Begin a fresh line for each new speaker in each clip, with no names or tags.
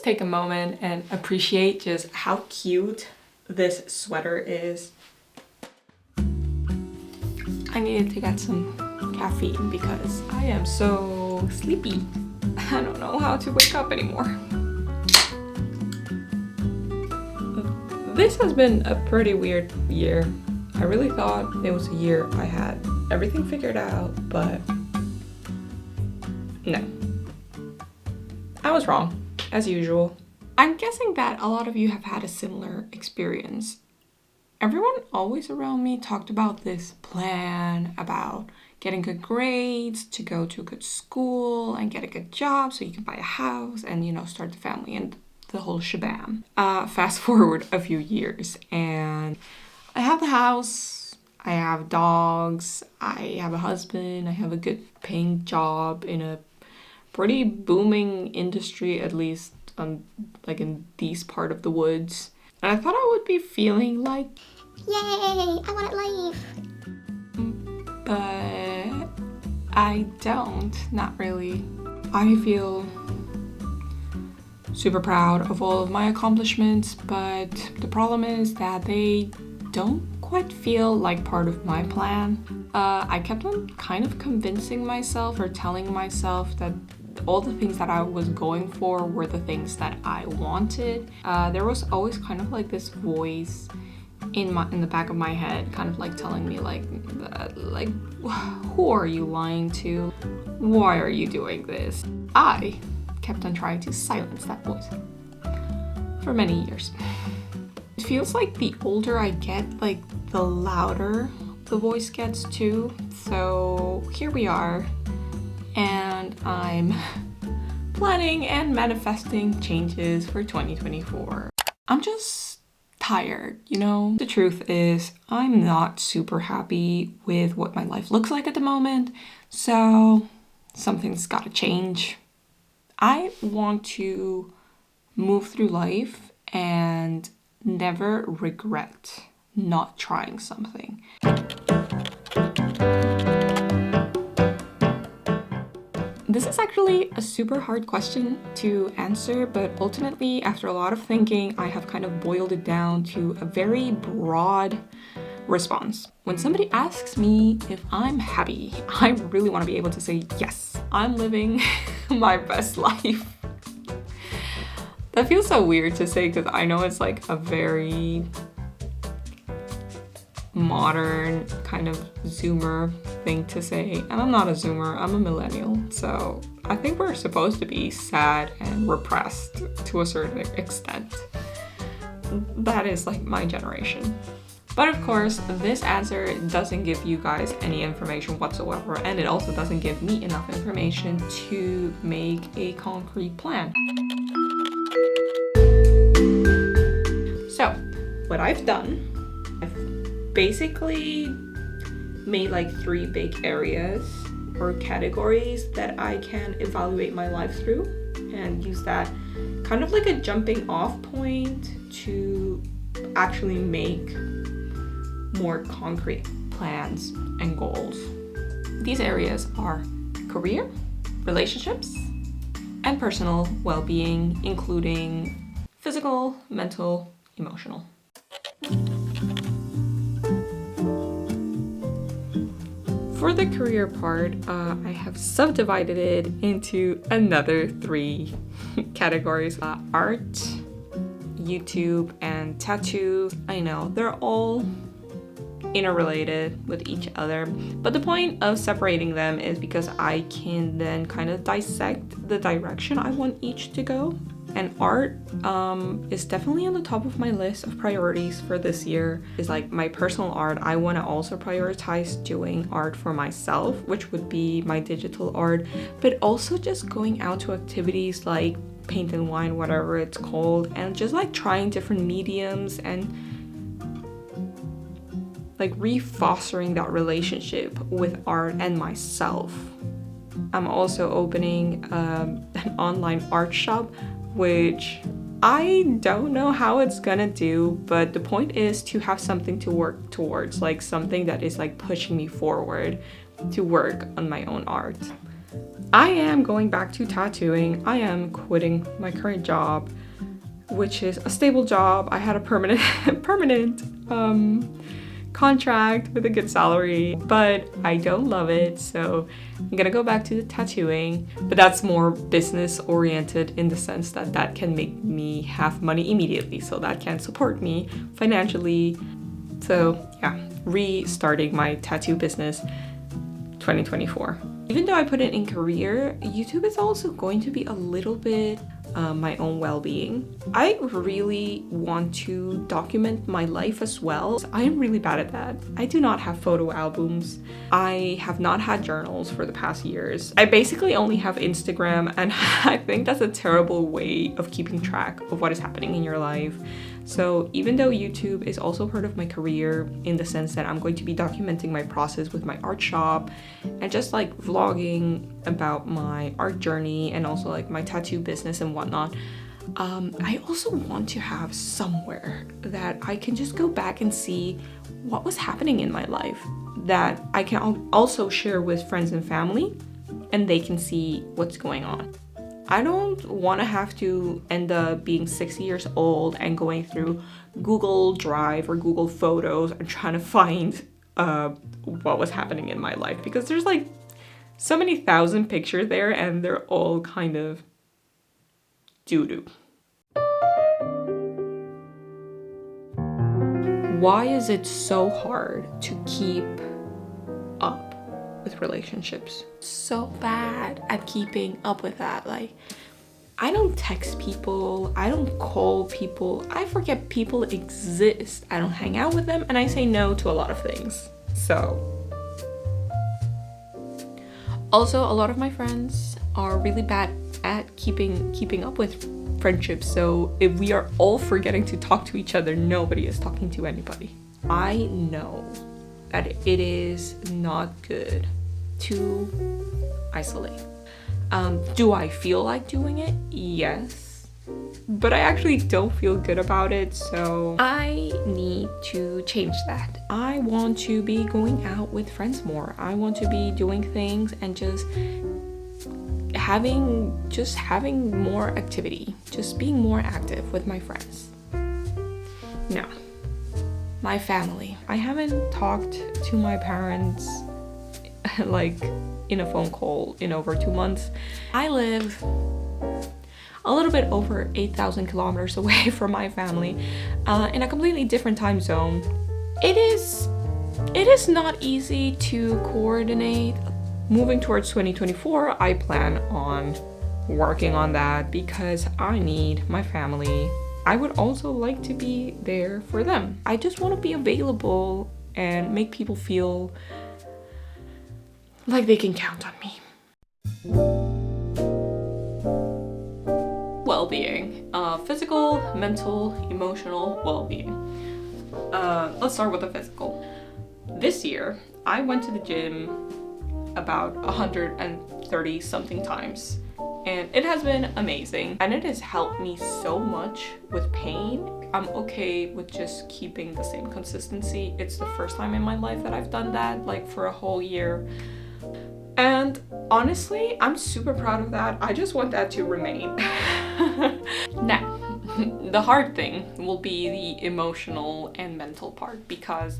just take a moment and appreciate just how cute this sweater is. I needed to get some caffeine because I am so sleepy. I don't know how to wake up anymore. This has been a pretty weird year. I really thought it was a year I had everything figured out, but no. I was wrong, as usual. I'm guessing that a lot of you have had a similar experience. Everyone always around me talked about this plan about getting good grades, to go to a good school and get a good job so you can buy a house and, you know, start the family and the whole shebang. Fast forward a few years and I have the house, I have dogs, I have a husband, I have a good paying job in a pretty booming industry, at least like in this part of the woods. And I thought I would be feeling like, yay, I want life. But I don't, not really. I feel super proud of all of my accomplishments, but the problem is that they don't quite feel like part of my plan. I kept on kind of convincing myself or telling myself that all the things that I was going for were the things that I wanted. There was always kind of like this voice in the back of my head, kind of like telling me like, who are you lying to? Why are you doing this? I kept on trying to silence that voice for many years. It feels like the older I get, like the louder the voice gets too. So here we are, and I'm planning and manifesting changes for 2024. I'm just tired, you know? The truth is, I'm not super happy with what my life looks like at the moment, so something's gotta change. I want to move through life and never regret not trying something. This is actually a super hard question to answer, but ultimately, after a lot of thinking, I have kind of boiled it down to a very broad response. When somebody asks me if I'm happy, I really want to be able to say, yes, I'm living my best life. That feels so weird to say because I know it's like a very modern kind of Zoomer thing to say, and I'm not a Zoomer, I'm a millennial, so I think we're supposed to be sad and repressed to a certain extent. That is like my generation. But of course, this answer doesn't give you guys any information whatsoever, and it also doesn't give me enough information to make a concrete plan. So, what I've done, I've basically made like 3 big areas or categories that I can evaluate my life through and use that kind of like a jumping off point to actually make more concrete plans and goals. These areas are career, relationships, and personal well-being, including physical, mental, emotional. For the career part, I have subdivided it into another 3 categories. Art, YouTube, and tattoos. I know, they're all interrelated with each other, but the point of separating them is because I can then kind of dissect the direction I want each to go. And art is definitely on the top of my list of priorities for this year. Is like my personal art. I want to also prioritize doing art for myself, which would be my digital art, but also just going out to activities like paint and wine, whatever it's called, and just like trying different mediums and like refostering that relationship with art and myself. I'm also opening an online art shop, which I don't know how it's gonna do, but the point is to have something to work towards, like something that is like pushing me forward to work on my own art. I am going back to tattooing. I am quitting my current job, which is a stable job. I had a permanent contract with a good salary, but I don't love it, so I'm gonna go back to the tattooing. But that's more business oriented in the sense that that can make me have money immediately, so that can support me financially. So yeah, restarting my tattoo business 2024. Even though I put it in career, YouTube is also going to be a little bit my own well-being. I really want to document my life as well. I am really bad at that. I do not have photo albums. I have not had journals for the past years. I basically only have Instagram, and I think that's a terrible way of keeping track of what is happening in your life. So even though YouTube is also part of my career in the sense that I'm going to be documenting my process with my art shop and just like vlogging about my art journey and also like my tattoo business and whatnot, I also want to have somewhere that I can just go back and see what was happening in my life that I can also share with friends and family, and they can see what's going on. I don't want to have to end up being 60 years old and going through Google Drive or Google Photos and trying to find what was happening in my life, because there's like so many thousand pictures there and they're all kind of doo-doo. Why is it so hard to keep up with relationships? So bad at keeping up with that. Like, I don't text people, I don't call people, I forget people exist, I don't hang out with them, and I say no to a lot of things. So also, a lot of my friends are really bad at keeping up with friendships. So if we are all forgetting to talk to each other, nobody is talking to anybody. I know that it is not good to isolate. Do I feel like doing it? Yes. But I actually don't feel good about it, so I need to change that. I want to be going out with friends more. I want to be doing things and just having more activity, just being more active with my friends. Now, my family. I haven't talked to my parents like in a phone call in over 2 months. I live a little bit over 8,000 kilometers away from my family in a completely different time zone. It is not easy to coordinate. Moving towards 2024, I plan on working on that because I need my family. I would also like to be there for them. I just want to be available and make people feel like they can count on me. Well-being. Physical, mental, emotional well-being. Let's start with the physical. This year, I went to the gym about 130 something times, and it has been amazing, and it has helped me so much with pain. I'm okay with just keeping the same consistency. It's the first time in my life that I've done that, like for a whole year. And honestly, I'm super proud of that. I just want that to remain. Now, the hard thing will be the emotional and mental part, because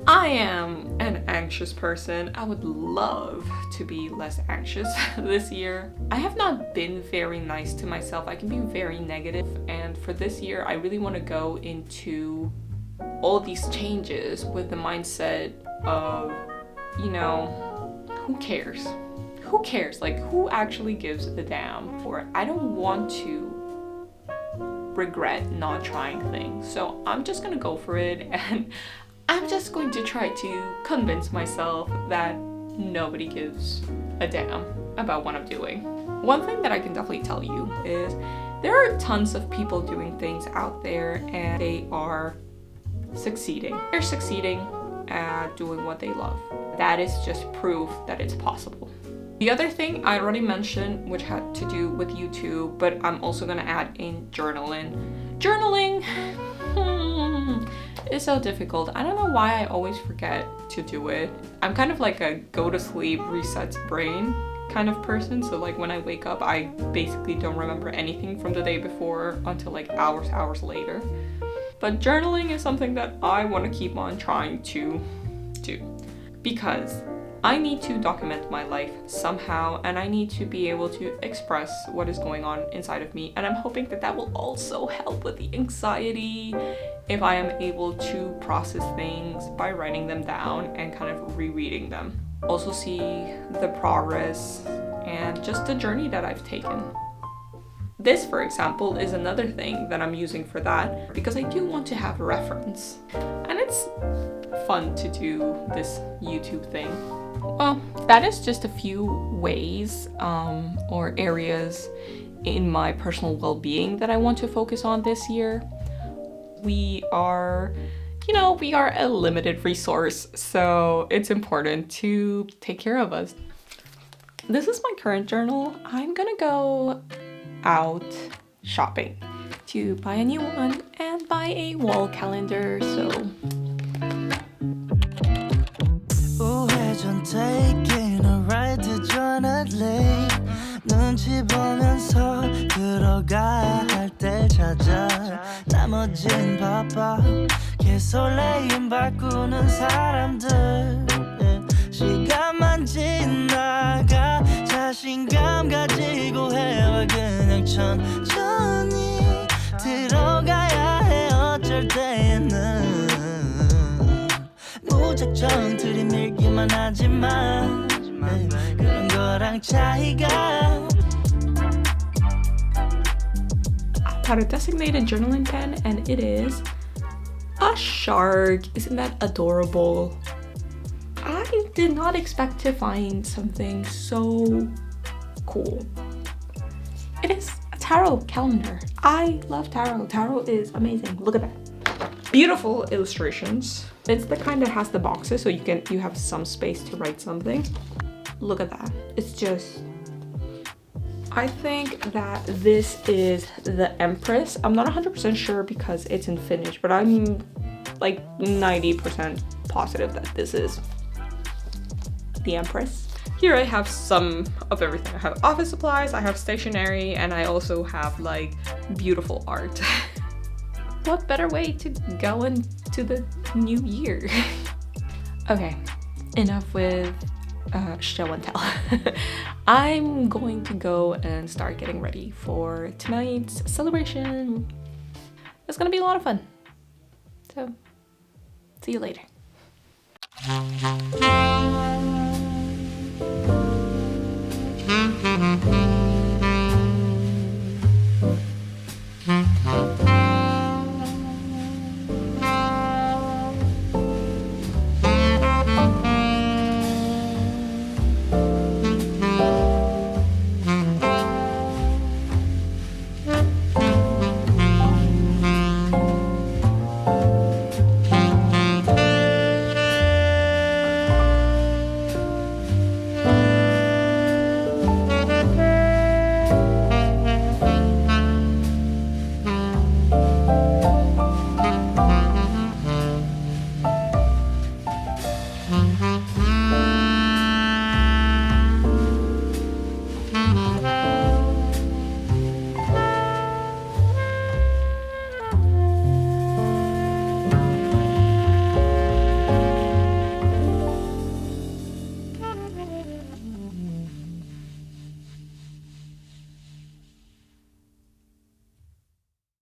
I am an anxious person. I would love to be less anxious this year. I have not been very nice to myself. I can be very negative, and for this year, I really want to go into all these changes with the mindset of, who cares? Who cares? Like, who actually gives a damn? Or I don't want to regret not trying things. So I'm just gonna go for it, and I'm just going to try to convince myself that nobody gives a damn about what I'm doing. One thing that I can definitely tell you is there are tons of people doing things out there, and they are succeeding. They're succeeding at doing what they love. That is just proof that it's possible. The other thing I already mentioned, which had to do with YouTube, but I'm also gonna add in journaling. Journaling is so difficult. I don't know why I always forget to do it. I'm kind of like a go to sleep, resets brain. kind of person, so like when I wake up I basically don't remember anything from the day before until like hours later. But journaling is something that I want to keep on trying to do, because I need to document my life somehow, and I need to be able to express what is going on inside of me, and I'm hoping that that will also help with the anxiety if I am able to process things by writing them down and kind of rereading them. Also see the progress and just the journey that I've taken. This, for example, is another thing that I'm using for that, because I do want to have a reference, and it's fun to do this YouTube thing. Well, that is just a few ways or areas in my personal well-being that I want to focus on this year. We are a limited resource, so it's important to take care of us. This is my current journal. I'm gonna go out shopping to buy a new one and buy a wall calendar, so
taking a ride to journey 눈치 보면서 들어가야 할 때 찾아 나머진 바빠 개설레임 바꾸는 사람들 시간만 지나가 자신감 가지고 해와 그냥 천천히 들어가야 해 어쩔 때는 무작정 들이밀기만 하지만 그런 거랑 차이가
I got a designated journaling pen, and it is a shark. Isn't that adorable? I did not expect to find something so cool. It is a tarot calendar. I love tarot. Tarot is amazing. Look at that. Beautiful illustrations. It's the kind that has the boxes, so you have some space to write something. Look at that. It's just, I think that this is the Empress. I'm not 100% sure because it's in Finnish, but I'm like 90% positive that this is the Empress. Here I have some of everything. I have office supplies, I have stationery, and I also have like beautiful art. What better way to go into the new year? Okay, enough with show and tell. I'm going to go and start getting ready for tonight's celebration. It's gonna be a lot of fun. So, see you later.